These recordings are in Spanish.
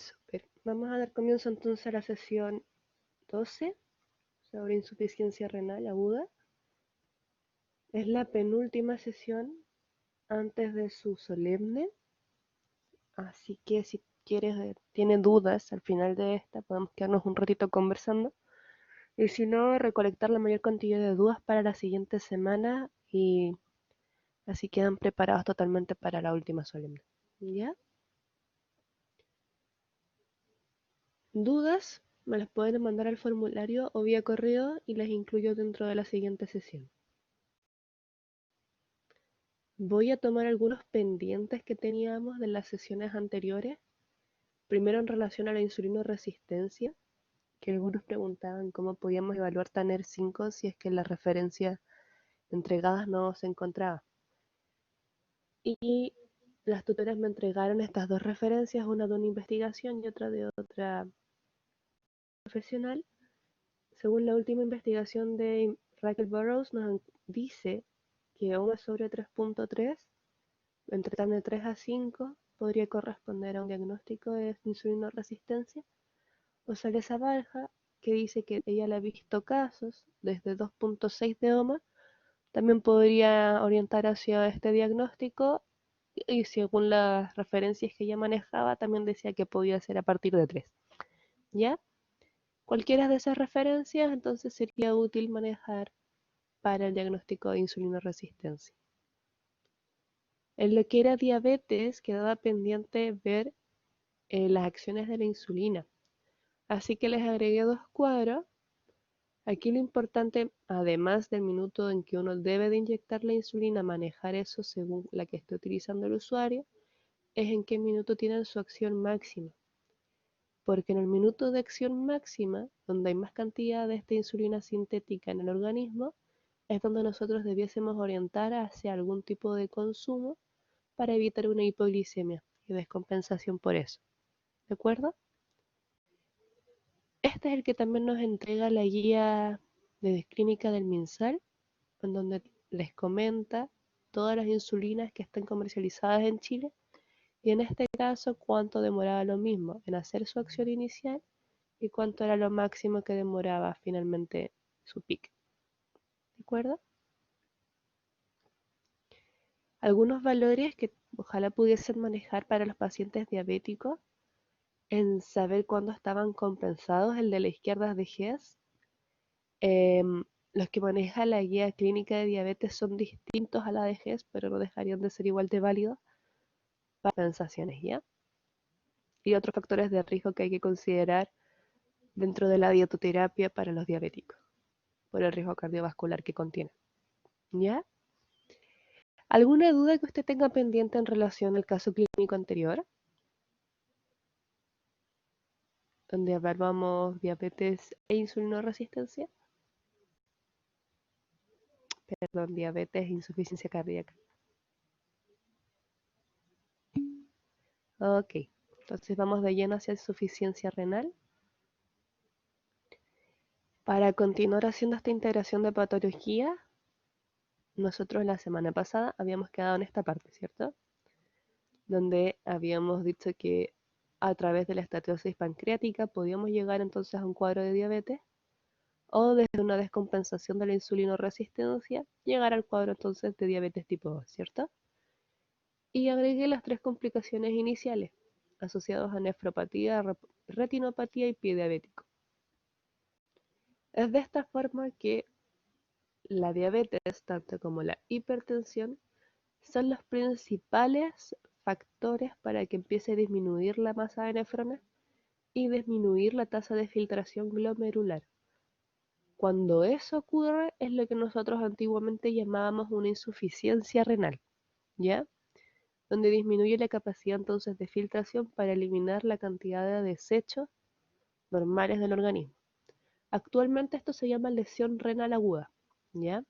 Super. Vamos a dar comienzo entonces a la sesión 12 sobre insuficiencia renal aguda. Es la penúltima sesión antes de su solemne, así que si tienen dudas al final de esta, podemos quedarnos un ratito conversando. Y si no, recolectar la mayor cantidad de dudas para la siguiente semana y así quedan preparados totalmente para la última solemne. ¿Ya? Dudas me las pueden mandar al formulario o vía correo y las incluyo dentro de la siguiente sesión. Voy a tomar algunos pendientes que teníamos de las sesiones anteriores. Primero en relación a la insulinoresistencia, que algunos preguntaban cómo podíamos evaluar TANER5 si es que las referencias entregadas no se encontraba. Y las tutoras me entregaron estas dos referencias, una de una investigación y otra de otra profesional. Según la última investigación de Raquel Burrows, nos dice que 1 sobre 3.3, entre tan de 3 a 5, podría corresponder a un diagnóstico de insulinoresistencia. O Salesa Balja, que dice que ella le ha visto casos desde 2.6 de OMA, también podría orientar hacia este diagnóstico y según las referencias que ella manejaba, también decía que podía ser a partir de 3. ¿Ya? Cualquiera de esas referencias entonces sería útil manejar para el diagnóstico de insulinoresistencia. En lo que era diabetes quedaba pendiente ver las acciones de la insulina. Así que les agregué dos cuadros. Aquí lo importante, además del minuto en que uno debe de inyectar la insulina, manejar eso según la que esté utilizando el usuario, es en qué minuto tienen su acción máxima. Porque en el minuto de acción máxima, donde hay más cantidad de esta insulina sintética en el organismo, es donde nosotros debiésemos orientar hacia algún tipo de consumo para evitar una hipoglicemia y descompensación por eso. ¿De acuerdo? Este es el que también nos entrega la guía de clínica del MinSal, en donde les comenta todas las insulinas que están comercializadas en Chile y en este caso cuánto demoraba lo mismo en hacer su acción inicial y cuánto era lo máximo que demoraba finalmente su pic. ¿De acuerdo? Algunos valores que ojalá pudiesen manejar para los pacientes diabéticos en saber cuándo estaban compensados. El de la izquierda es de GES. Los que maneja la guía clínica de diabetes son distintos a la de GES, pero no dejarían de ser igual de válidos para compensaciones, ¿ya? Y otros factores de riesgo que hay que considerar dentro de la dietoterapia para los diabéticos, por el riesgo cardiovascular que contiene, ¿ya? ¿Alguna duda que usted tenga pendiente en relación al caso clínico anterior? Donde evaluamos diabetes e insulinoresistencia. Perdón, diabetes e insuficiencia cardíaca. Ok, entonces vamos de lleno hacia insuficiencia renal. Para continuar haciendo esta integración de patología, nosotros la semana pasada habíamos quedado en esta parte, ¿cierto? Donde habíamos dicho que a través de la esteatosis pancreática podíamos llegar entonces a un cuadro de diabetes o desde una descompensación de la insulinoresistencia llegar al cuadro entonces de diabetes tipo 2, ¿cierto? Y agregué las tres complicaciones iniciales asociadas a nefropatía, retinopatía y pie diabético. Es de esta forma que la diabetes, tanto como la hipertensión, son los principales factores para que empiece a disminuir la masa de nefronas y disminuir la tasa de filtración glomerular. Cuando eso ocurre es lo que nosotros antiguamente llamábamos una insuficiencia renal, ¿ya? Donde disminuye la capacidad entonces de filtración para eliminar la cantidad de desechos normales del organismo. Actualmente esto se llama lesión renal aguda, ¿ya?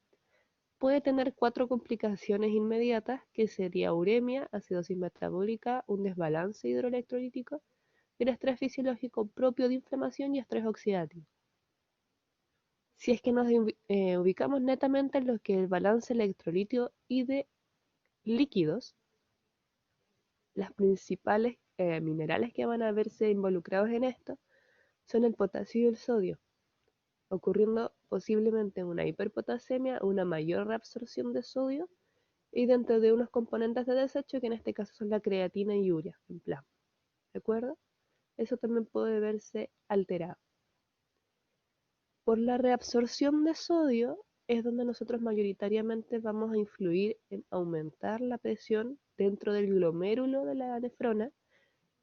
Puede tener 4 complicaciones inmediatas, que sería uremia, acidosis metabólica, un desbalance hidroelectrolítico, el estrés fisiológico propio de inflamación y estrés oxidativo. Si es que nos ubicamos netamente en lo que es el balance electrolítico y de líquidos, las principales minerales que van a verse involucrados en esto son el potasio y el sodio, ocurriendo posiblemente una hiperpotasemia, una mayor reabsorción de sodio y dentro de unos componentes de desecho que en este caso son la creatina y urea en plasma. ¿De acuerdo? Eso también puede verse alterado. Por la reabsorción de sodio es donde nosotros mayoritariamente vamos a influir en aumentar la presión dentro del glomérulo de la nefrona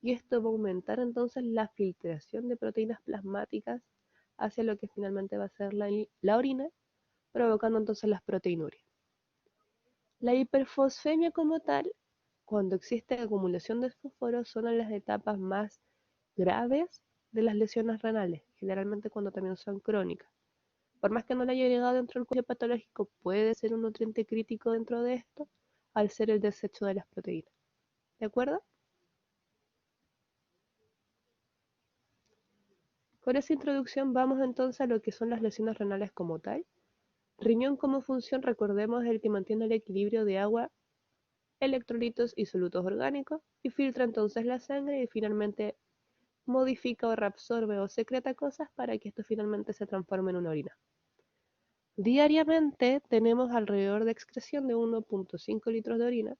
y esto va a aumentar entonces la filtración de proteínas plasmáticas hacia lo que finalmente va a ser la orina, provocando entonces las proteinurias. La hiperfosfemia como tal, cuando existe acumulación de fósforo, son en las etapas más graves de las lesiones renales, generalmente cuando también son crónicas. Por más que no le haya llegado dentro del cuello patológico, puede ser un nutriente crítico dentro de esto, al ser el desecho de las proteínas. ¿De acuerdo? Con esa introducción vamos entonces a lo que son las lesiones renales como tal. Riñón como función, recordemos, es el que mantiene el equilibrio de agua, electrolitos y solutos orgánicos y filtra entonces la sangre y finalmente modifica o reabsorbe o secreta cosas para que esto finalmente se transforme en una orina. Diariamente tenemos alrededor de excreción de 1.5 litros de orina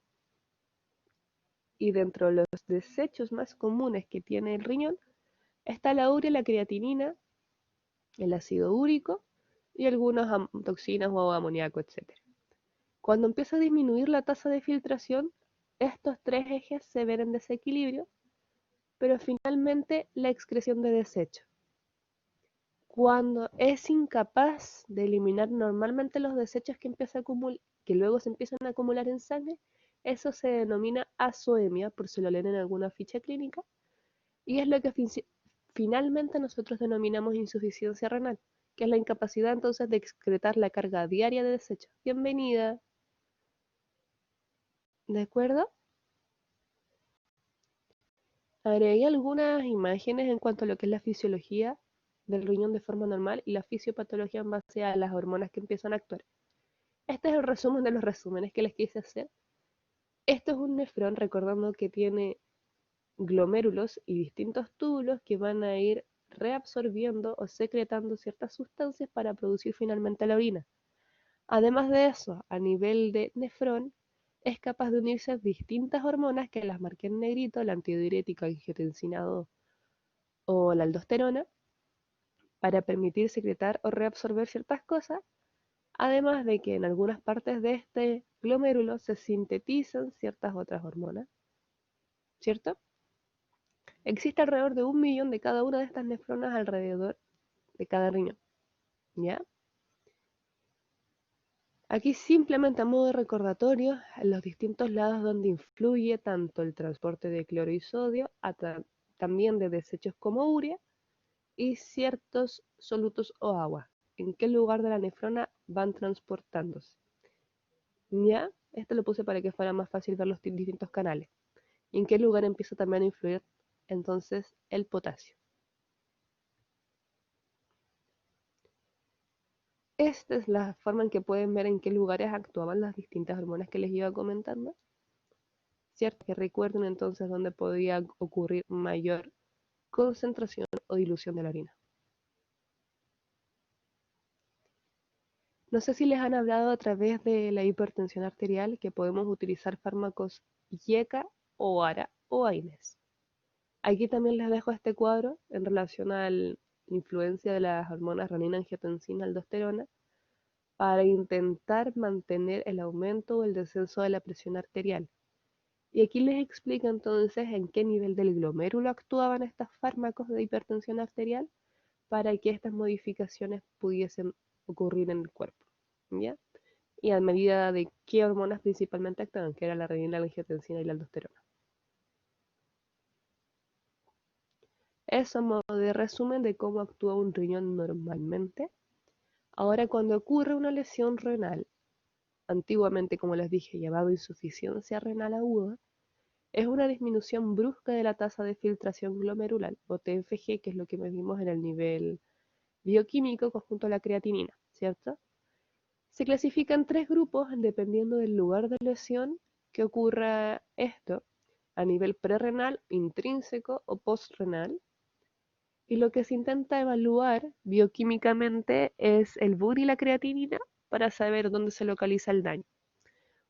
y dentro de los desechos más comunes que tiene el riñón está la urea, la creatinina, el ácido úrico y algunas toxinas o amoníaco, etc. Cuando empieza a disminuir la tasa de filtración, estos tres ejes se ven en desequilibrio, pero finalmente la excreción de desecho. Cuando es incapaz de eliminar normalmente los desechos que luego se empiezan a acumular en sangre, eso se denomina azoemia, por si lo leen en alguna ficha clínica, y es lo que finalmente nosotros denominamos insuficiencia renal, que es la incapacidad entonces de excretar la carga diaria de desechos. Bienvenida. ¿De acuerdo? Agregué algunas imágenes en cuanto a lo que es la fisiología del riñón de forma normal y la fisiopatología en base a las hormonas que empiezan a actuar. Este es el resumen de los resúmenes que les quise hacer. Esto es un nefrón, recordando que tiene glomérulos y distintos túbulos que van a ir reabsorbiendo o secretando ciertas sustancias para producir finalmente la orina. Además de eso, a nivel de nefrón, es capaz de unirse a distintas hormonas que las marqué en negrito, la antidiurética, angiotensina 2 o la aldosterona, para permitir secretar o reabsorber ciertas cosas, además de que en algunas partes de este glomérulo se sintetizan ciertas otras hormonas, ¿cierto? Existe alrededor de 1 millón de cada una de estas nefronas alrededor de cada riñón, ¿ya? Aquí simplemente a modo de recordatorio, en los distintos lados donde influye tanto el transporte de cloro y sodio, también de desechos como urea y ciertos solutos o agua. ¿En qué lugar de la nefrona van transportándose? ¿Ya? Esto lo puse para que fuera más fácil ver los distintos canales. ¿Y en qué lugar empieza también a influir entonces el potasio? Esta es la forma en que pueden ver en qué lugares actuaban las distintas hormonas que les iba comentando. ¿Cierto? Que recuerden entonces dónde podía ocurrir mayor concentración o dilución de la orina. No sé si les han hablado a través de la hipertensión arterial que podemos utilizar fármacos IECA o ARA o AINES. Aquí también les dejo este cuadro en relación a la influencia de las hormonas renina, angiotensina, aldosterona para intentar mantener el aumento o el descenso de la presión arterial. Y aquí les explica entonces en qué nivel del glomérulo actuaban estos fármacos de hipertensión arterial para que estas modificaciones pudiesen ocurrir en el cuerpo, ¿ya? Y a medida de qué hormonas principalmente actúan, que era la renina, la angiotensina y la aldosterona. Eso a modo de resumen de cómo actúa un riñón normalmente. Ahora, cuando ocurre una lesión renal, antiguamente, como les dije, llamado insuficiencia renal aguda, es una disminución brusca de la tasa de filtración glomerular, o TFG, que es lo que medimos en el nivel bioquímico conjunto a la creatinina, ¿cierto? Se clasifican tres grupos dependiendo del lugar de lesión que ocurra esto. a nivel prerrenal, intrínseco o postrenal. Y lo que se intenta evaluar bioquímicamente es el BUN y la creatinina para saber dónde se localiza el daño.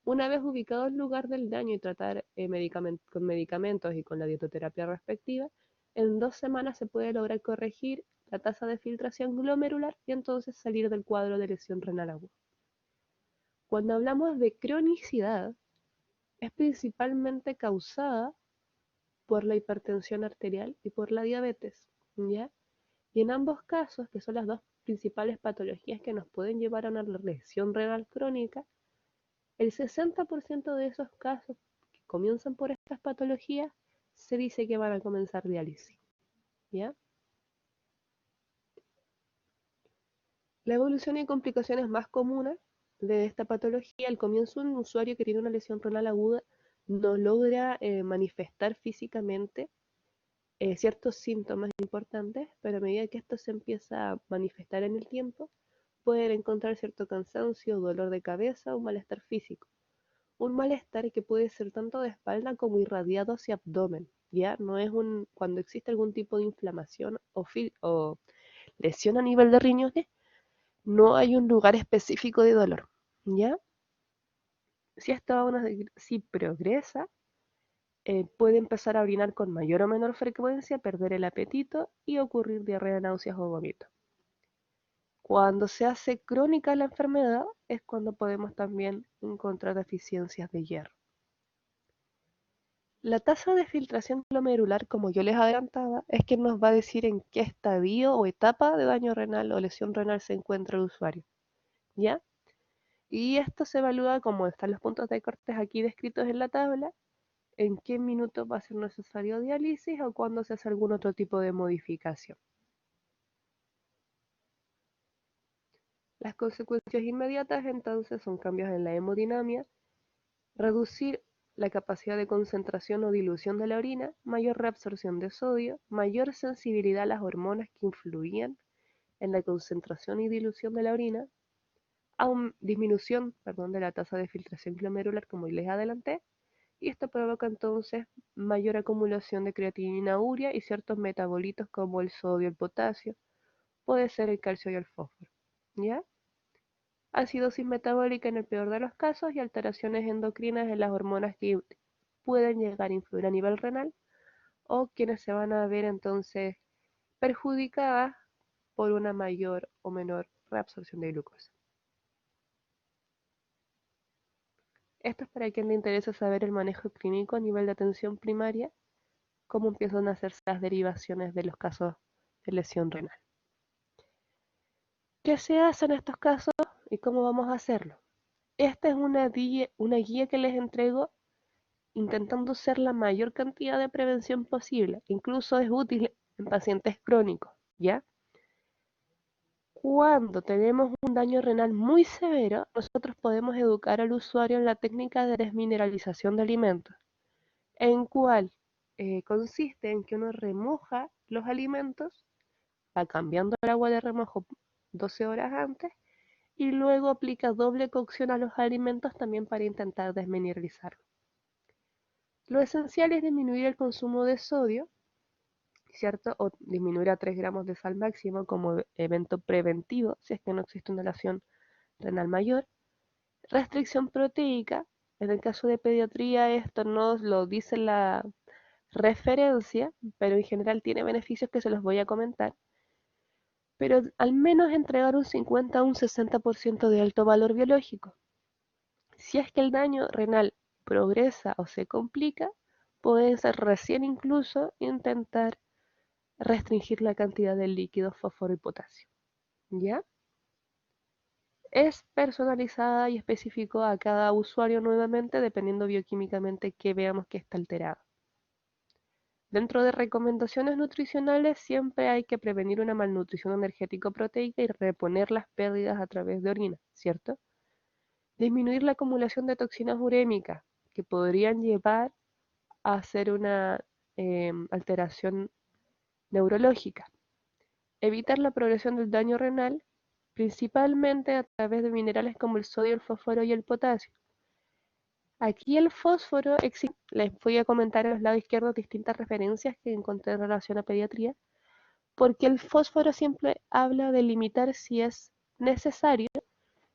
Una vez ubicado el lugar del daño y tratar con medicamentos y con la dietoterapia respectiva, en 2 semanas se puede lograr corregir la tasa de filtración glomerular y entonces salir del cuadro de lesión renal aguda. Cuando hablamos de cronicidad, es principalmente causada por la hipertensión arterial y por la diabetes, ¿ya? Y en ambos casos, que son las dos principales patologías que nos pueden llevar a una lesión renal crónica, el 60% de esos casos que comienzan por estas patologías se dice que van a comenzar diálisis, ¿ya? La evolución y complicaciones más comunes de esta patología, al comienzo un usuario que tiene una lesión renal aguda no logra manifestar físicamente ciertos síntomas importantes, pero a medida que esto se empieza a manifestar en el tiempo, pueden encontrar cierto cansancio, dolor de cabeza o malestar físico. Un malestar que puede ser tanto de espalda como irradiado hacia abdomen, ¿ya? No es cuando existe algún tipo de inflamación o lesión a nivel de riñones, no hay un lugar específico de dolor, ¿ya? Si progresa, puede empezar a orinar con mayor o menor frecuencia, perder el apetito y ocurrir diarrea, náuseas o vómito. Cuando se hace crónica la enfermedad es cuando podemos también encontrar deficiencias de hierro. La tasa de filtración glomerular, como yo les adelantaba, es que nos va a decir en qué estadio o etapa de daño renal o lesión renal se encuentra el usuario, ¿ya? Y esto se evalúa como están los puntos de cortes aquí descritos en la tabla, en qué minutos va a ser necesario diálisis o cuándo se hace algún otro tipo de modificación. Las consecuencias inmediatas entonces son cambios en la hemodinamia, reducir la capacidad de concentración o dilución de la orina, mayor reabsorción de sodio, mayor sensibilidad a las hormonas que influían en la concentración y dilución de la orina, disminución, de la tasa de filtración glomerular como les adelanté, y esto provoca entonces mayor acumulación de creatinina, urea y ciertos metabolitos como el sodio, el potasio, puede ser el calcio y el fósforo, ¿ya? Acidosis metabólica en el peor de los casos y alteraciones endocrinas en las hormonas que pueden llegar a influir a nivel renal o quienes se van a ver entonces perjudicadas por una mayor o menor reabsorción de glucosa. Esto es para quien le interesa saber el manejo clínico a nivel de atención primaria, cómo empiezan a hacerse las derivaciones de los casos de lesión renal. ¿Qué se hace en estos casos y cómo vamos a hacerlo? Esta es una guía que les entrego intentando hacer la mayor cantidad de prevención posible. Incluso es útil en pacientes crónicos, ¿ya? Cuando tenemos un daño renal muy severo, nosotros podemos educar al usuario en la técnica de desmineralización de alimentos, en cual consiste en que uno remoja los alimentos, va cambiando el agua de remojo 12 horas antes y luego aplica doble cocción a los alimentos también para intentar desmineralizarlos. Lo esencial es disminuir el consumo de sodio, ¿cierto? O disminuir a 3 gramos de sal máximo como evento preventivo, si es que no existe una lesión renal mayor. Restricción proteica, en el caso de pediatría esto no lo dice la referencia, pero en general tiene beneficios que se los voy a comentar. Pero al menos entregar un 50 a un 60% de alto valor biológico. Si es que el daño renal progresa o se complica, puede ser recién incluso intentar restringir la cantidad de líquidos, fósforo y potasio, ¿ya? Es personalizada y específico a cada usuario nuevamente, dependiendo bioquímicamente que veamos que está alterado. Dentro de recomendaciones nutricionales, siempre hay que prevenir una malnutrición energético-proteica y reponer las pérdidas a través de orina, ¿cierto? Disminuir la acumulación de toxinas urémicas, que podrían llevar a hacer una alteración neurológica. Evitar la progresión del daño renal, principalmente a través de minerales como el sodio, el fósforo y el potasio. Aquí el fósforo, les voy a comentar en los lados izquierdos distintas referencias que encontré en relación a pediatría, porque el fósforo siempre habla de limitar si es necesario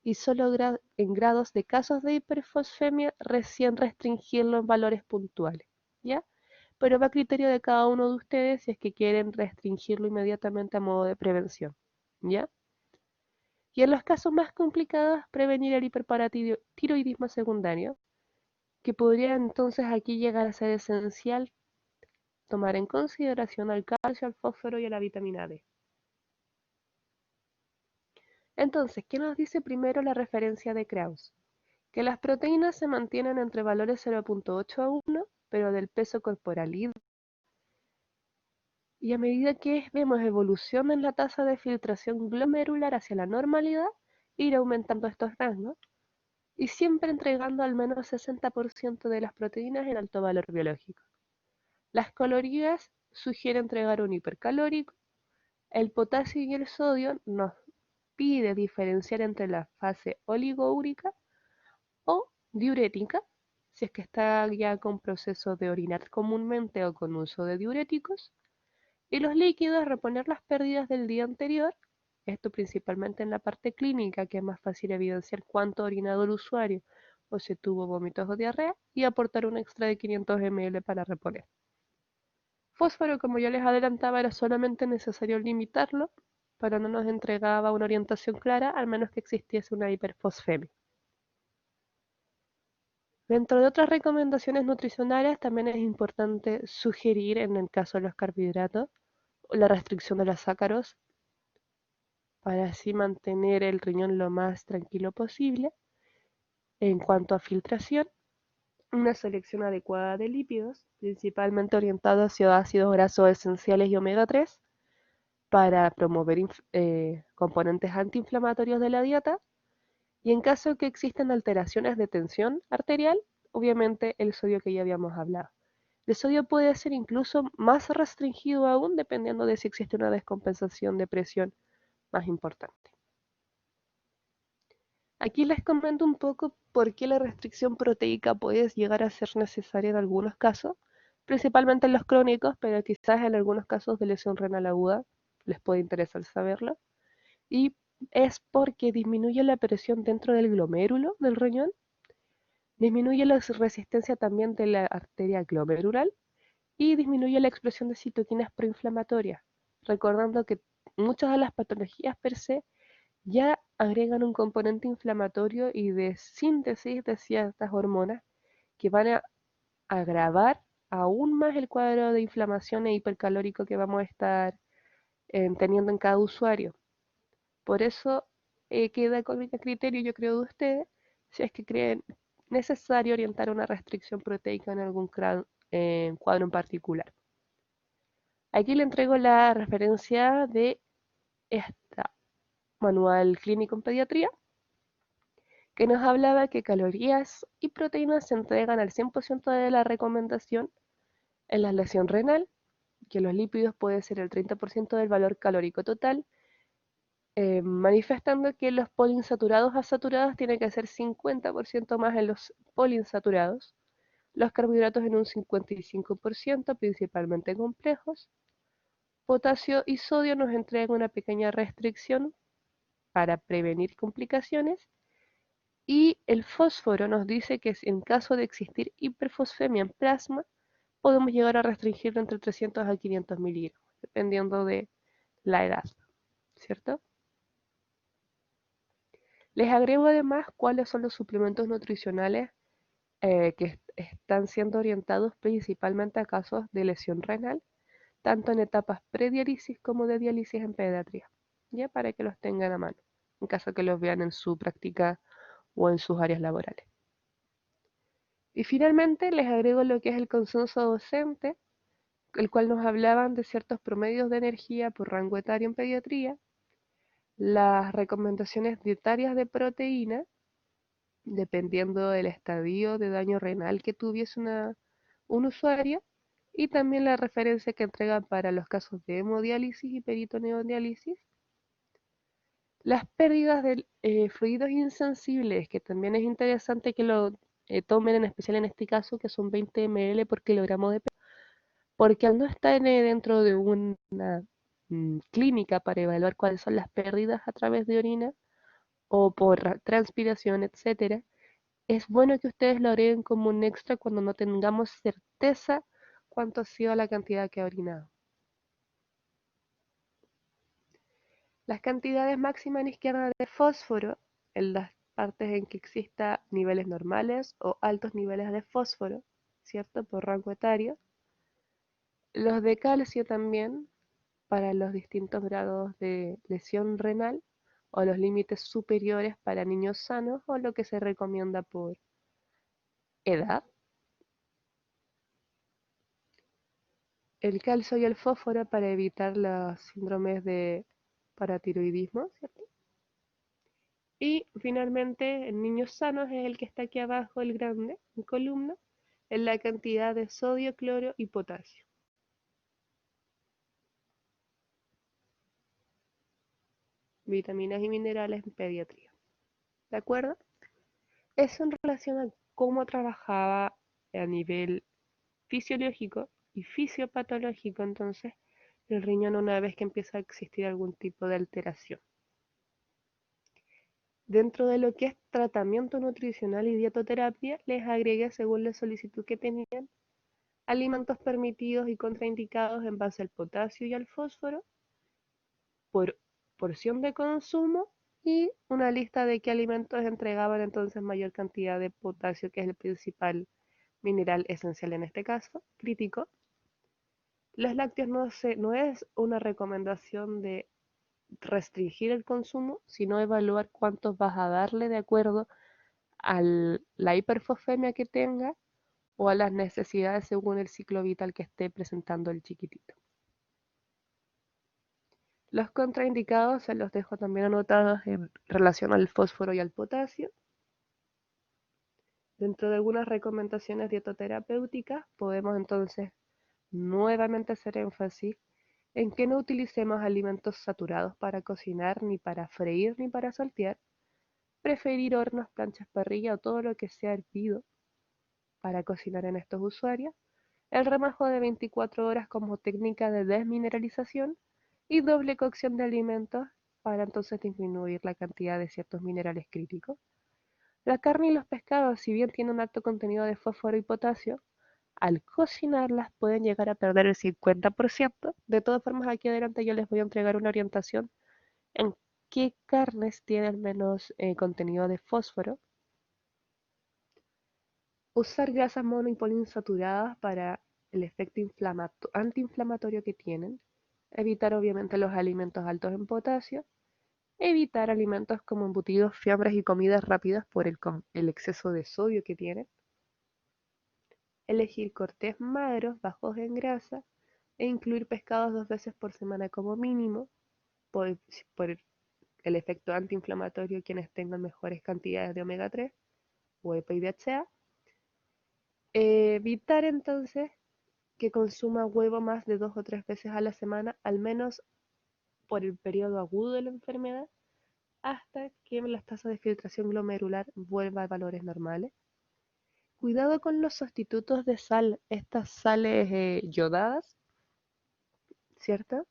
y solo en grados de casos de hiperfosfemia recién restringirlo en valores puntuales, ¿ya? Pero va a criterio de cada uno de ustedes si es que quieren restringirlo inmediatamente a modo de prevención, ¿ya? Y en los casos más complicados, prevenir el hiperparatiroidismo secundario, que podría entonces aquí llegar a ser esencial tomar en consideración al calcio, al fósforo y a la vitamina D. Entonces, ¿qué nos dice primero la referencia de Krauss? Que las proteínas se mantienen entre valores 0.8 a 1, pero del peso corporal y a medida que vemos evolución en la tasa de filtración glomerular hacia la normalidad, ir aumentando estos rangos y siempre entregando al menos 60% de las proteínas en alto valor biológico. Las calorías sugieren entregar un hipercalórico. El potasio y el sodio nos pide diferenciar entre la fase oligoúrica o diurética, si es que está ya con proceso de orinar comúnmente o con uso de diuréticos, y los líquidos reponer las pérdidas del día anterior, esto principalmente en la parte clínica, que es más fácil evidenciar cuánto ha orinado el usuario o si tuvo vómitos o diarrea, y aportar un extra de 500 ml para reponer. Fósforo, como ya les adelantaba, era solamente necesario limitarlo, pero no nos entregaba una orientación clara, al menos que existiese una hiperfosfemia. Dentro de otras recomendaciones nutricionales, también es importante sugerir, en el caso de los carbohidratos, la restricción de los sácaros para así mantener el riñón lo más tranquilo posible. En cuanto a filtración, una selección adecuada de lípidos, principalmente orientados hacia ácidos grasos esenciales y omega 3, para promover componentes antiinflamatorios de la dieta, y en caso que existan alteraciones de tensión arterial, obviamente el sodio que ya habíamos hablado. El sodio puede ser incluso más restringido aún dependiendo de si existe una descompensación de presión más importante. Aquí les comento un poco por qué la restricción proteica puede llegar a ser necesaria en algunos casos, principalmente en los crónicos, pero quizás en algunos casos de lesión renal aguda les puede interesar saberlo. Y es porque disminuye la presión dentro del glomérulo del riñón, disminuye la resistencia también de la arteria glomerular y disminuye la expresión de citoquinas proinflamatorias, recordando que muchas de las patologías per se ya agregan un componente inflamatorio y de síntesis de ciertas hormonas que van a agravar aún más el cuadro de inflamación e hipercalórico que vamos a estar teniendo en cada usuario. Por eso queda con el criterio, yo creo, de ustedes, si es que creen necesario orientar una restricción proteica en algún cuadro en particular. Aquí le entrego la referencia de esta manual clínico en pediatría, que nos hablaba que calorías y proteínas se entregan al 100% de la recomendación en la lesión renal, que los lípidos pueden ser el 30% del valor calórico total, manifestando que los poliinsaturados a saturados tienen que ser 50% más en los poliinsaturados, los carbohidratos en un 55%, principalmente complejos, potasio y sodio nos entregan una pequeña restricción para prevenir complicaciones, y el fósforo nos dice que en caso de existir hiperfosfemia en plasma, podemos llegar a restringirlo entre 300 a 500 miligramos, dependiendo de la edad, ¿cierto? Les agrego además cuáles son los suplementos nutricionales que están siendo orientados principalmente a casos de lesión renal, tanto en etapas prediálisis como de diálisis en pediatría, ya para que los tengan a mano, en caso que los vean en su práctica o en sus áreas laborales. Y finalmente les agrego lo que es el consenso docente, el cual nos hablaban de ciertos promedios de energía por rango etario en pediatría, las recomendaciones dietarias de proteína, dependiendo del estadio de daño renal que tuviese un usuario, y también la referencia que entregan para los casos de hemodiálisis y peritoneodiálisis, las pérdidas de fluidos insensibles, que también es interesante que lo tomen en especial en este caso, que son 20 ml por kilogramo de peso, porque al no estar dentro de una clínica para evaluar cuáles son las pérdidas a través de orina o por transpiración, etcétera, es bueno que ustedes lo agreguen como un extra cuando no tengamos certeza cuánto ha sido la cantidad que ha orinado. Las cantidades máximas en izquierda de fósforo, en las partes en que exista niveles normales o altos niveles de fósforo, ¿cierto? Por rango etario. Los de calcio también, para los distintos grados de lesión renal o los límites superiores para niños sanos o lo que se recomienda por edad. El calcio y el fósforo para evitar los síndromes de paratiroidismo, ¿cierto? Y finalmente, en niños sanos es el que está aquí abajo, el grande, en columna, en la cantidad de sodio, cloro y potasio. Vitaminas y minerales en pediatría. ¿De acuerdo? Eso en relación a cómo trabajaba a nivel fisiológico y fisiopatológico, entonces, el riñón una vez que empieza a existir algún tipo de alteración. Dentro de lo que es tratamiento nutricional y dietoterapia, les agregué, según la solicitud que tenían, alimentos permitidos y contraindicados en base al potasio y al fósforo, por porción de consumo y una lista de qué alimentos entregaban entonces mayor cantidad de potasio, que es el principal mineral esencial en este caso, crítico. Los lácteos no es una recomendación de restringir el consumo, sino evaluar cuántos vas a darle de acuerdo a la hiperfosfemia que tenga o a las necesidades según el ciclo vital que esté presentando el chiquitito. Los contraindicados se los dejo también anotados en relación al fósforo y al potasio. Dentro de algunas recomendaciones dietoterapéuticas podemos entonces nuevamente hacer énfasis en que no utilicemos alimentos saturados para cocinar, ni para freír, ni para saltear. Preferir hornos, planchas, parrilla o todo lo que sea hervido para cocinar en estos usuarios. El remojo de 24 horas como técnica de desmineralización y doble cocción de alimentos para entonces disminuir la cantidad de ciertos minerales críticos. La carne y los pescados, si bien tienen un alto contenido de fósforo y potasio, al cocinarlas pueden llegar a perder el 50%. De todas formas, aquí adelante yo les voy a entregar una orientación en qué carnes tienen menos contenido de fósforo. Usar grasas mono y poliinsaturadas para el efecto antiinflamatorio que tienen. Evitar obviamente los alimentos altos en potasio. Evitar alimentos como embutidos, fiambres y comidas rápidas por el exceso de sodio que tienen. Elegir cortes magros, bajos en grasa e incluir pescados 2 veces por semana como mínimo por el efecto antiinflamatorio quienes tengan mejores cantidades de omega 3 o EPA y DHA. Evitar entonces que consuma huevo más de 2 o 3 veces a la semana, al menos por el periodo agudo de la enfermedad, hasta que las tasas de filtración glomerular vuelvan a valores normales. Cuidado con los sustitutos de sal, estas sales yodadas, ¿cierto?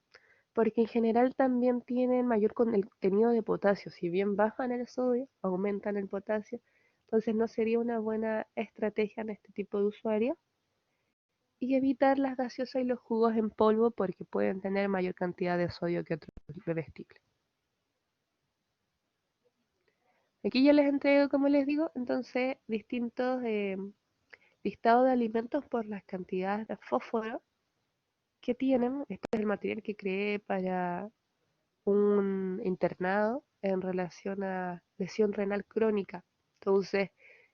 Porque en general también tienen mayor contenido de potasio, si bien bajan el sodio, aumentan el potasio, entonces no sería una buena estrategia en este tipo de usuarios. Y evitar las gaseosas y los jugos en polvo porque pueden tener mayor cantidad de sodio que otros bebestibles. Aquí ya les entrego, como les digo, entonces distintos listados de alimentos por las cantidades de fósforo que tienen. Este es el material que creé para un internado en relación a lesión renal crónica. Entonces,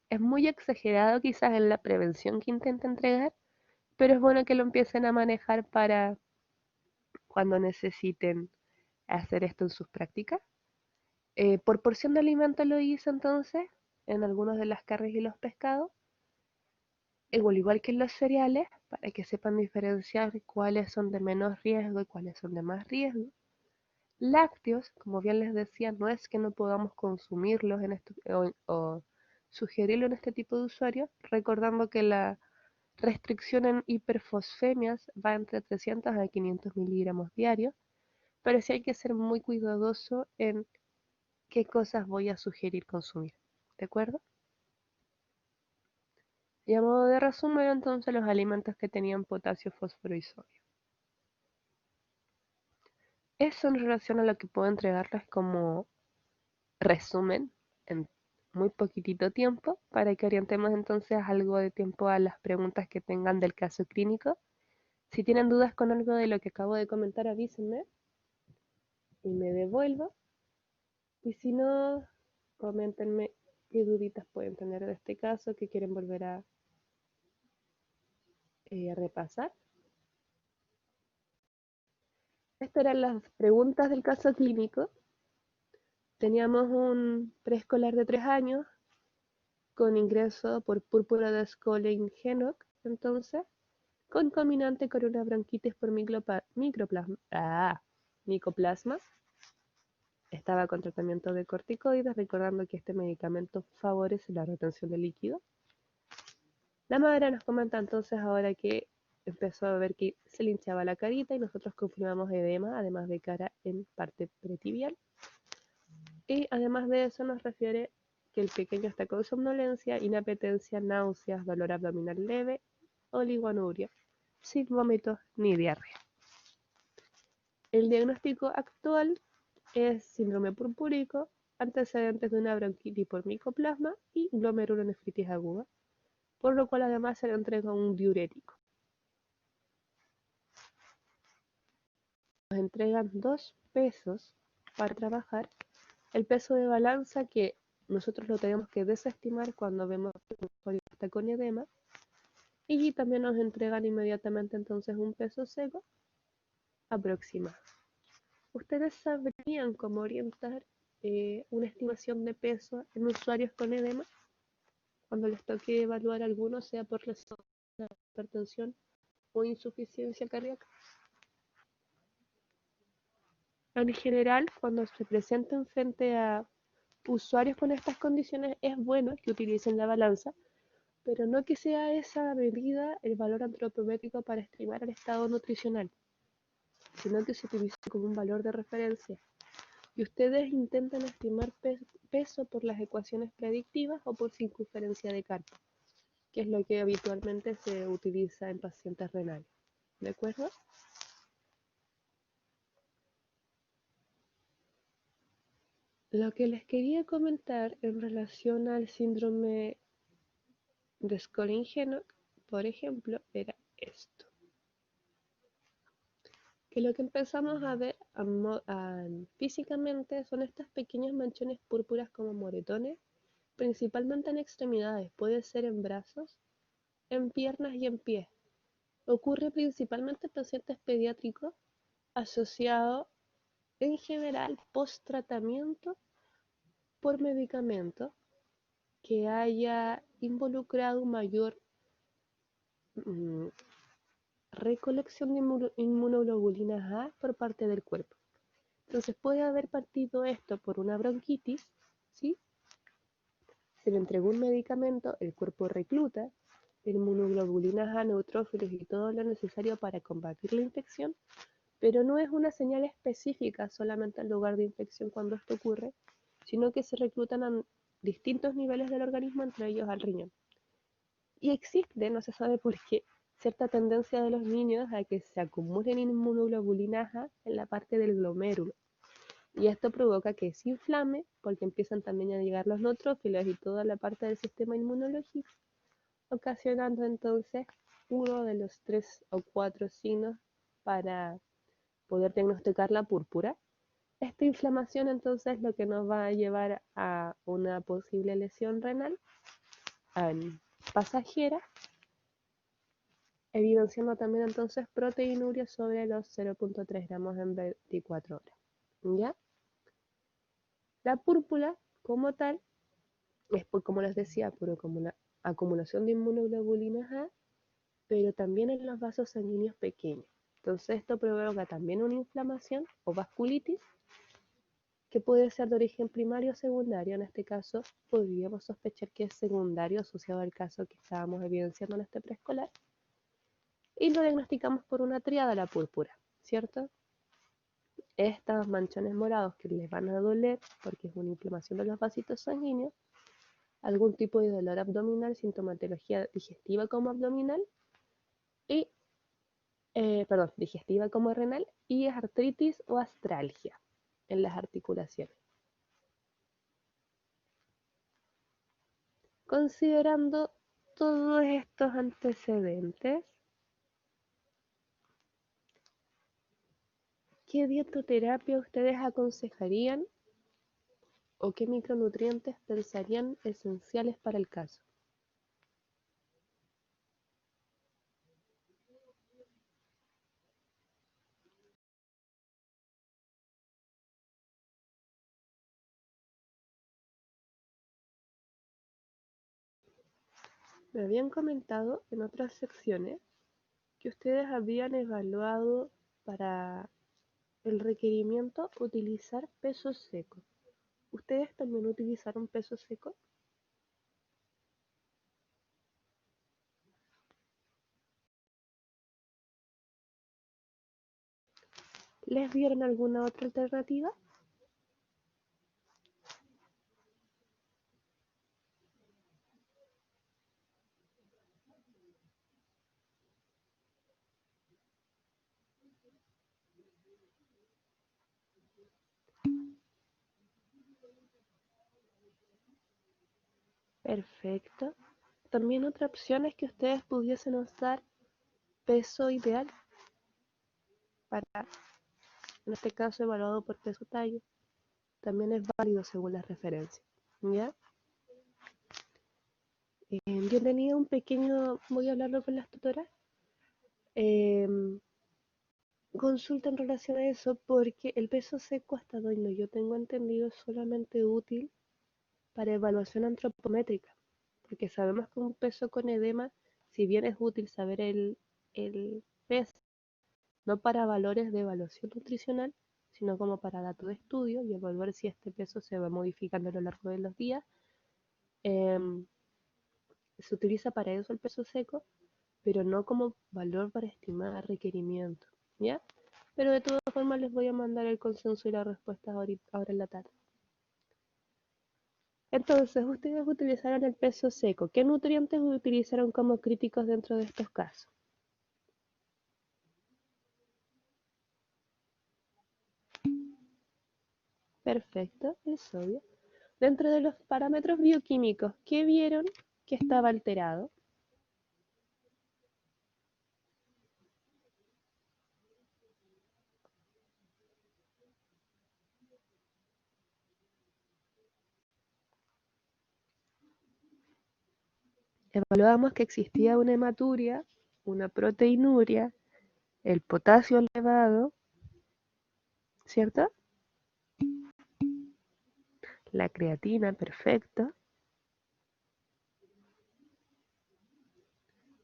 es muy exagerado quizás en la prevención que intenta entregar, pero es bueno que lo empiecen a manejar para cuando necesiten hacer esto en sus prácticas. Por porción de alimento lo hice entonces en algunos de las carnes y los pescados, igual que en los cereales, para que sepan diferenciar cuáles son de menos riesgo y cuáles son de más riesgo. Lácteos, como bien les decía, no es que no podamos consumirlos en esto, o sugerirlo en este tipo de usuarios, recordando que la restricción en hiperfosfemias va entre 300 a 500 miligramos diarios, pero sí hay que ser muy cuidadoso en qué cosas voy a sugerir consumir, ¿de acuerdo? Y a modo de resumen, entonces, los alimentos que tenían potasio, fósforo y sodio. Eso en relación a lo que puedo entregarles como resumen en muy poquitito tiempo, para que orientemos entonces algo de tiempo a las preguntas que tengan del caso clínico. Si tienen dudas con algo de lo que acabo de comentar, avísenme y me devuelvo. Y si no, coméntenme qué duditas pueden tener de este caso que quieren volver a repasar. Estas eran las preguntas del caso clínico. Teníamos un preescolar de 3 años con ingreso por púrpura de Schollin-Henoch, entonces, concominante con una bronquitis por micoplasma. Estaba con tratamiento de corticoides, recordando que este medicamento favorece la retención de líquido. La madre nos comenta entonces ahora que empezó a ver que se le hinchaba la carita y nosotros confirmamos edema, además de cara en parte pretibial. Y además de eso nos refiere que el pequeño está con somnolencia, inapetencia, náuseas, dolor abdominal leve, oligonuria, sin vómitos ni diarrea. El diagnóstico actual es síndrome purpúrico, antecedentes de una bronquitis por micoplasma y glomerulonefritis aguda, por lo cual además se le entrega un diurético. Nos entregan 2 pesos para trabajar. El peso de balanza, que nosotros lo tenemos que desestimar cuando vemos que un usuario está con edema, y también nos entregan inmediatamente entonces un peso seco aproximado. ¿Ustedes sabrían cómo orientar una estimación de peso en usuarios con edema cuando les toque evaluar alguno, sea por lesión, hipertensión o insuficiencia cardíaca? En general, cuando se presenten frente a usuarios con estas condiciones, es bueno que utilicen la balanza, pero no que sea esa medida el valor antropométrico para estimar el estado nutricional, sino que se utilice como un valor de referencia. Y ustedes intentan estimar peso por las ecuaciones predictivas o por circunferencia de Carpa, que es lo que habitualmente se utiliza en pacientes renales. ¿De acuerdo? Lo que les quería comentar en relación al síndrome de Schollin-Henoch, por ejemplo, era esto. Que lo que empezamos a ver físicamente son estas pequeñas manchones púrpuras como moretones, principalmente en extremidades, puede ser en brazos, en piernas y en pies. Ocurre principalmente en pacientes pediátricos asociado en general post-tratamiento por medicamento que haya involucrado mayor recolección de inmunoglobulinas A por parte del cuerpo. Entonces puede haber partido esto por una bronquitis, ¿sí? Se le entregó un medicamento, el cuerpo recluta inmunoglobulinas A, neutrófilos y todo lo necesario para combatir la infección, pero no es una señal específica solamente al lugar de infección cuando esto ocurre, sino que se reclutan a distintos niveles del organismo, entre ellos al riñón. Y existe, no se sabe por qué, cierta tendencia de los niños a que se acumulen inmunoglobulinas A en la parte del glomérulo. Y esto provoca que se inflame, porque empiezan también a llegar los neutrófilos y toda la parte del sistema inmunológico, ocasionando entonces uno de los 3 o 4 signos para poder diagnosticar la púrpura. Esta inflamación entonces lo que nos va a llevar a una posible lesión renal pasajera, evidenciando también entonces proteinuria sobre los 0.3 gramos en 24 horas. ¿Ya? La púrpura como tal es, como les decía, como una acumulación de inmunoglobulinas A, pero también en los vasos sanguíneos pequeños. Entonces esto provoca también una inflamación o vasculitis que puede ser de origen primario o secundario. En este caso, podríamos sospechar que es secundario asociado al caso que estábamos evidenciando en este preescolar. Y lo diagnosticamos por una tríada, la púrpura, ¿cierto? Estos manchones morados que les van a doler porque es una inflamación de los vasitos sanguíneos, algún tipo de dolor abdominal, sintomatología digestiva como abdominal y, digestiva como renal y artritis o astralgia en las articulaciones. Considerando todos estos antecedentes, ¿qué dietoterapia ustedes aconsejarían o qué micronutrientes pensarían esenciales para el caso? Me habían comentado en otras secciones que ustedes habían evaluado para el requerimiento utilizar peso seco. ¿Ustedes también utilizaron peso seco? ¿Les dieron alguna otra alternativa? Perfecto. También otra opción es que ustedes pudiesen usar peso ideal para, en este caso, evaluado por peso tallo. También es válido según las referencias. ¿Ya? Yo tenía un pequeño, voy a hablarlo con las tutoras, consulta en relación a eso porque el peso seco hasta donde yo tengo entendido es solamente útil para evaluación antropométrica, porque sabemos que un peso con edema, si bien es útil saber el peso, no para valores de evaluación nutricional, sino como para datos de estudio y evaluar si este peso se va modificando a lo largo de los días. Em, Se utiliza para eso el peso seco, pero no como valor para estimar requerimiento, ¿ya? Pero de todas formas les voy a mandar el consenso y la respuesta ahora en la tarde. Entonces, ustedes utilizaron el peso seco. ¿Qué nutrientes utilizaron como críticos dentro de estos casos? Perfecto, el sodio. Dentro de los parámetros bioquímicos, ¿qué vieron que estaba alterado? Evaluamos que existía una hematuria, una proteinuria, el potasio elevado, ¿cierto? La creatina, perfecto.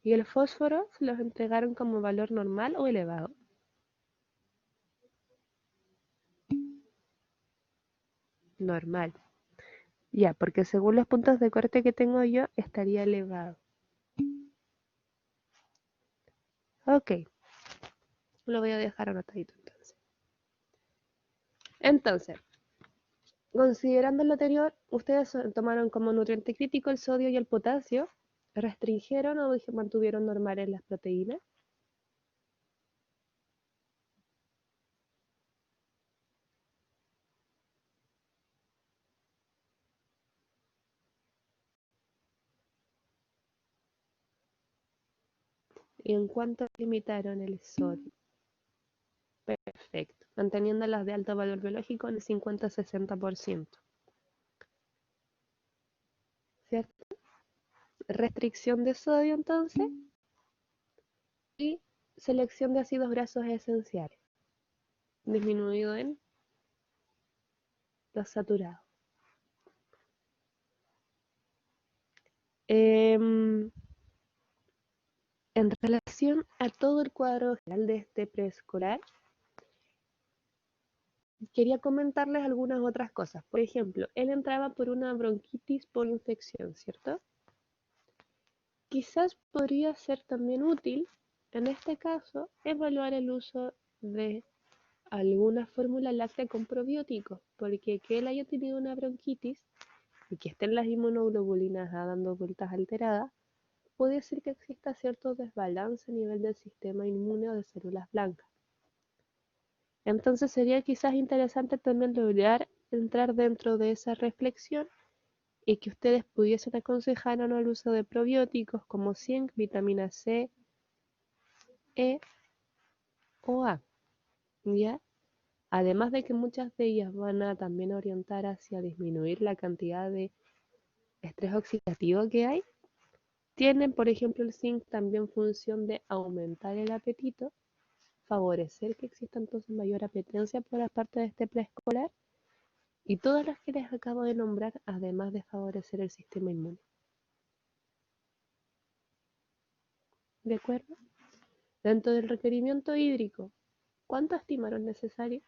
Y el fósforo se los entregaron como valor normal o elevado. Normal. Ya, porque según los puntos de corte que tengo yo, estaría elevado. Ok, lo voy a dejar anotadito entonces. Entonces, considerando lo anterior, ustedes tomaron como nutriente crítico el sodio y el potasio, restringieron o mantuvieron normales las proteínas. ¿Y en cuánto limitaron el sodio? Perfecto, manteniendo las de alto valor biológico en el 50-60%. ¿Cierto? Restricción de sodio entonces y selección de ácidos grasos esenciales, disminuido en los saturados. En relación a todo el cuadro general de este preescolar, quería comentarles algunas otras cosas. Por ejemplo, él entraba por una bronquitis por infección, ¿cierto? Quizás podría ser también útil, en este caso, evaluar el uso de alguna fórmula láctea con probióticos, porque que él haya tenido una bronquitis y que estén las inmunoglobulinas dando vueltas alteradas, puede ser que exista cierto desbalance a nivel del sistema inmune o de células blancas. Entonces sería quizás interesante también lograr entrar dentro de esa reflexión y que ustedes pudiesen aconsejar o no el uso de probióticos como zinc, vitamina C, E o A, ¿ya? Además de que muchas de ellas van a también orientar hacia disminuir la cantidad de estrés oxidativo que hay, tienen, por ejemplo, el zinc también función de aumentar el apetito, favorecer que exista entonces mayor apetencia por la parte de este preescolar y todas las que les acabo de nombrar, además de favorecer el sistema inmune. ¿De acuerdo? Dentro del requerimiento hídrico, ¿cuánto estimaron necesario?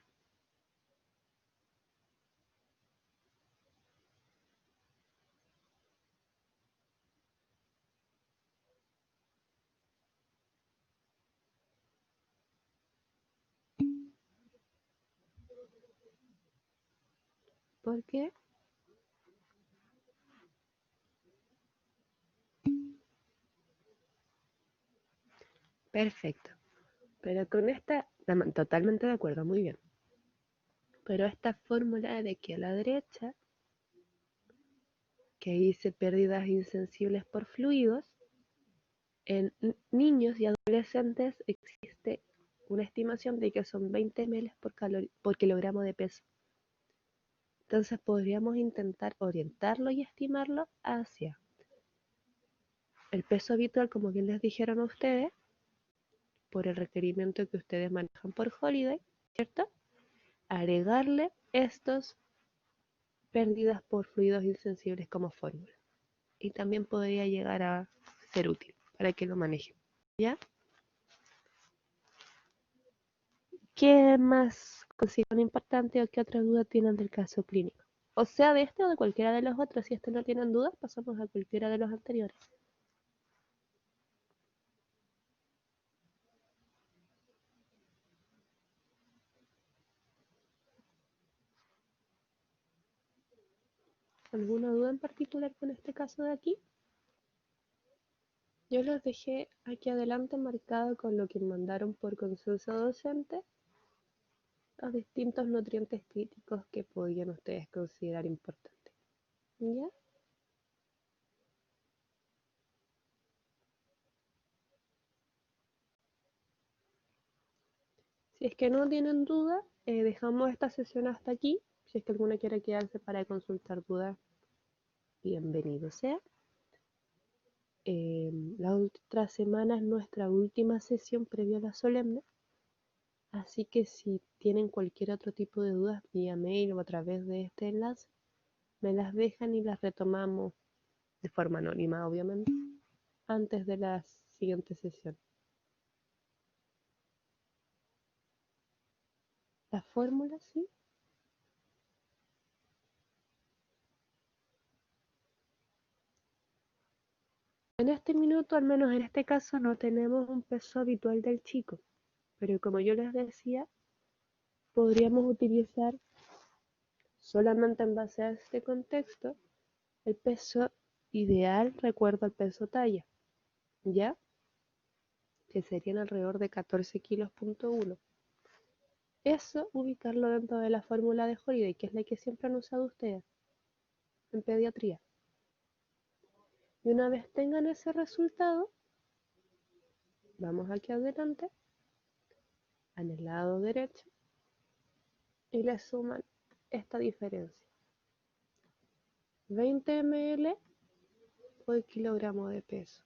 ¿Por qué? Perfecto. Pero con esta, totalmente de acuerdo, muy bien. Pero esta fórmula de aquí a la derecha, que dice pérdidas insensibles por fluidos, en niños y adolescentes existe una estimación de que son 20 ml por kilogramo de peso. Entonces podríamos intentar orientarlo y estimarlo hacia el peso habitual, como bien les dijeron a ustedes, por el requerimiento que ustedes manejan por Holiday, ¿cierto? Agregarle estos pérdidas por fluidos insensibles como fórmula. Y también podría llegar a ser útil para que lo manejen. ¿Ya? ¿Qué más consideran importante o qué otra duda tienen del caso clínico? O sea, de este o de cualquiera de los otros. Si este no tienen dudas, pasamos a cualquiera de los anteriores. ¿Alguna duda en particular con este caso de aquí? Yo los dejé aquí adelante marcado con lo que mandaron por consenso docente, los distintos nutrientes críticos que podían ustedes considerar importantes. ¿Ya? Si es que no tienen duda, dejamos esta sesión hasta aquí. Si es que alguna quiere quedarse para consultar dudas, bienvenido sea. La otra semana es nuestra última sesión previa a la solemne, así que si tienen cualquier otro tipo de dudas vía mail o a través de este enlace, me las dejan y las retomamos de forma anónima, obviamente, antes de la siguiente sesión. La fórmula, sí. En este minuto, al menos en este caso, no tenemos un peso habitual del chico, pero como yo les decía, podríamos utilizar solamente en base a este contexto el peso ideal, recuerdo al peso talla, ¿ya? Que serían alrededor de 14 kilos punto uno. Eso ubicarlo dentro de la fórmula de Holiday, que es la que siempre han usado ustedes en pediatría. Y una vez tengan ese resultado, vamos aquí adelante, en el lado derecho, y le suman esta diferencia. 20 ml por kilogramo de peso.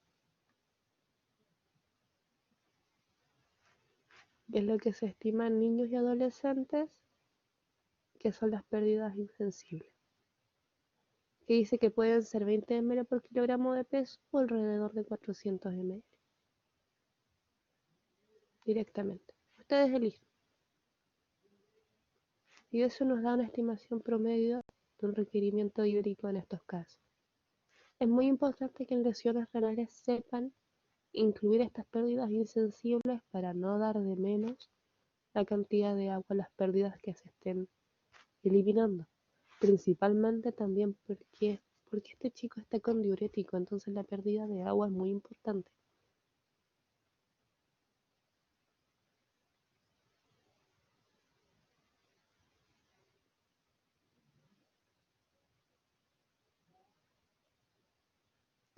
Es lo que se estima en niños y adolescentes, que son las pérdidas insensibles. Que dice que pueden ser 20 ml por kilogramo de peso o alrededor de 400 ml. Directamente. Ustedes eligen. y eso nos da una estimación promedio de un requerimiento hídrico en estos casos. Es muy importante que en lesiones renales sepan incluir estas pérdidas insensibles para no dar de menos la cantidad de agua en las pérdidas que se estén eliminando. Principalmente también porque este chico está con diurético, entonces la pérdida de agua es muy importante.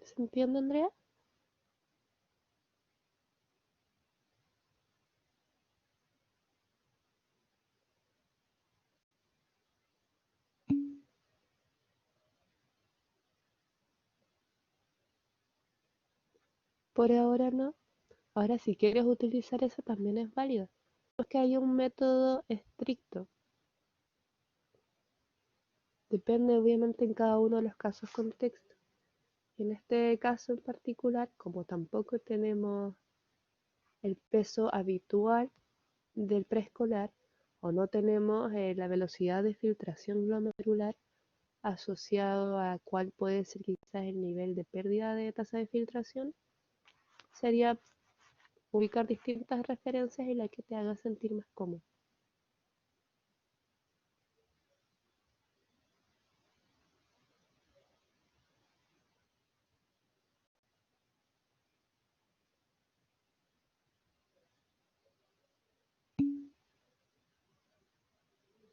¿Se entiende, Andrea? Por ahora no. Ahora, si quieres utilizar eso también es válido. No es que haya un método estricto. Depende obviamente en cada uno de los casos contexto. En este caso en particular, como tampoco tenemos el peso habitual del preescolar o no tenemos la velocidad de filtración glomerular asociado a cuál puede ser quizás el nivel de pérdida de tasa de filtración, sería ubicar distintas referencias y la que te haga sentir más cómodo.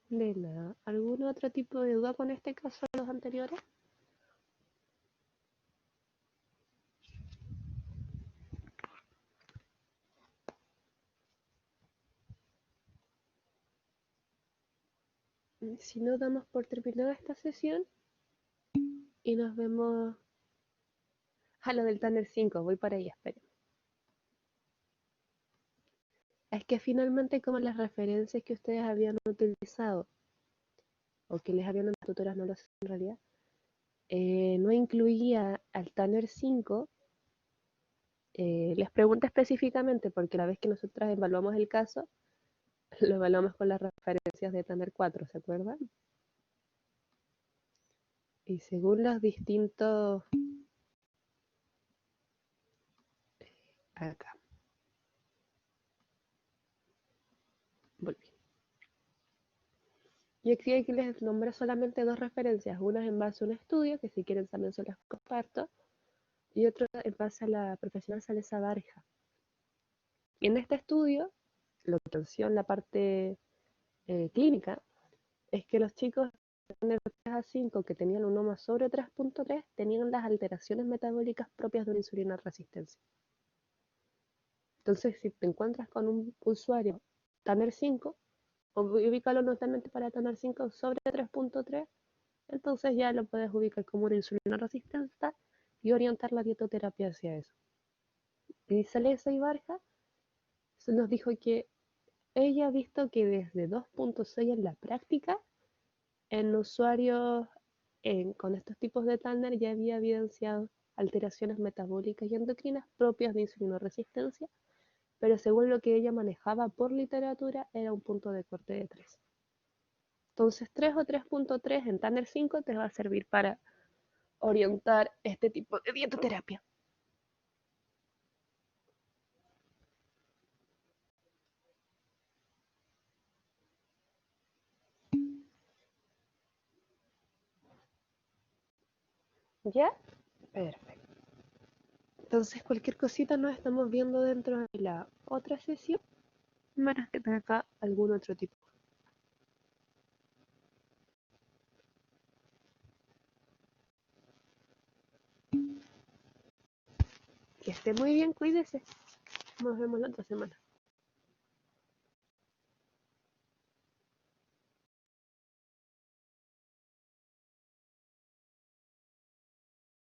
De nada. ¿Algún otro tipo de duda con este caso de los anteriores? Si no, damos por terminada esta sesión y nos vemos a lo del Tanner 5. Voy para allá, esperen. Es que finalmente como las referencias que ustedes habían utilizado o que les habían dado las tutoras, no lo sé en realidad, no incluía al Tanner 5, les pregunto específicamente porque la vez que nosotras evaluamos el caso, lo evaluamos con las referencias de Tanner 4, ¿se acuerdan? Y según los distintos... Acá, volví. Y aquí les nombré solamente dos referencias, una en base a un estudio, que si quieren también se las comparto, y otra en base a la profesional Salesa Barja. Y en este estudio, lo que atención la parte clínica, es que los chicos de 3 a 5 que tenían un OMA sobre 3.3 tenían las alteraciones metabólicas propias de una insulina resistencia. Entonces, si te encuentras con un usuario Tanner 5, ubícalo notablemente para Tanner 5 sobre 3.3, entonces ya lo puedes ubicar como una insulina resistente y orientar la dietoterapia hacia eso. Y Salesa Ibarja nos dijo que ella ha visto que desde 2.6 en la práctica, en usuarios con estos tipos de Tanner ya había evidenciado alteraciones metabólicas y endocrinas propias de insulinoresistencia, pero según lo que ella manejaba por literatura era un punto de corte de 3. Entonces 3 o 3.3 en Tanner 5 te va a servir para orientar este tipo de dietoterapia. ¿Ya? Perfecto. Entonces cualquier cosita nos estamos viendo dentro de la otra sesión, menos que tenga acá algún otro tipo. Que esté muy bien, cuídese. Nos vemos la otra semana.